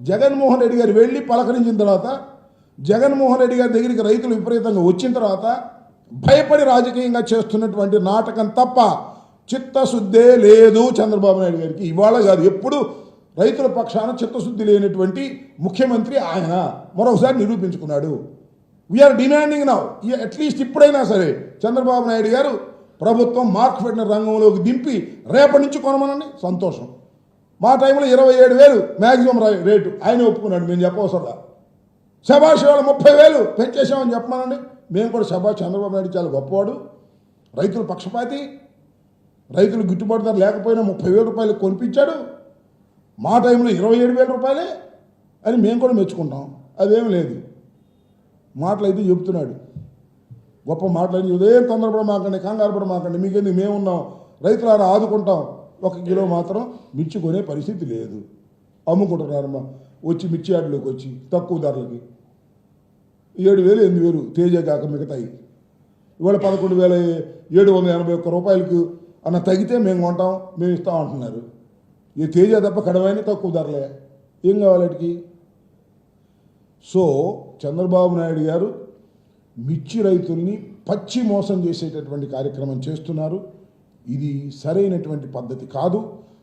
జగన్మోహన్ రెడ్డి గారు వెళ్ళి పలకరించిన తర్వాత జగన్మోహన్ రెడ్డి గారి దగ్గరికి రైతులు విపరీతంగా వచ్చిన తర్వాత భయపడి రాజకీయంగా చేస్తున్నటువంటి నాటకం తప్ప చిత్తశుద్ధే లేదు చంద్రబాబు నాయుడు గారికి. ఇవాళ కాదు, ఎప్పుడు రైతుల పక్షాన చిత్తశుద్ధి లేనటువంటి ముఖ్యమంత్రి ఆయన మరొకసారి నిరూపించుకున్నాడు. వీఆర్ డిమాండింగ్ నౌ, అట్లీస్ట్ ఇప్పుడైనా సరే చంద్రబాబు నాయుడు గారు ప్రభుత్వం మార్కెట్ రంగంలోకి దింపి రేపటి నుంచి కొనమనండి, సంతోషం. మా టైంలో 27,000 మ్యాక్సిమం రేటు ఆయన ఒప్పుకున్నాడు, మేము చెప్పవసరం. శభాష్ వేళ 30,000 పెంచేసామని చెప్పమనండి, మేము కూడా శభాష్. చంద్రబాబు నాయుడు చాలా గొప్పవాడు, రైతుల పక్షపాతి, రైతులు గిట్టుబాటు ధర లేకపోయినా 30,000 రూపాయలు కొనిపించాడు. మా టైంలో 27,000 రూపాయలే అని మేము కూడా మెచ్చుకుంటాం. అదేం లేదు, మాటలు అయితే చెబుతున్నాడు, గొప్ప మాటలు. ఉదయం తొందరపడమాకండి, కంగారు పడమాకండి, మీకెందుకు మేమున్నాం, రైతులను ఆదుకుంటాం. 1 కిలో మాత్రం మిర్చి కొనే పరిస్థితి లేదు, అమ్ముకుంటున్నారమ్మా వచ్చి మిర్చి యార్డులోకి వచ్చి తక్కువ ధరలకి 7,000 8,000 తేజ కాక మిగతాయి. ఇవాళ 11,781 రూపాయలకు అన్న తగ్గితే మేము కొంటాం, మేము ఇస్తాం అంటున్నారు. ఈ తేజ తప్ప కడవైన తక్కువ ధరలే, ఏం కావాలి వాటికి? సో చంద్రబాబు నాయుడు గారు మిర్చి రైతుల్ని పచ్చి మోసం చేసేటటువంటి కార్యక్రమం చేస్తున్నారు. ఇది సరైనటువంటి పద్ధతి కాదు.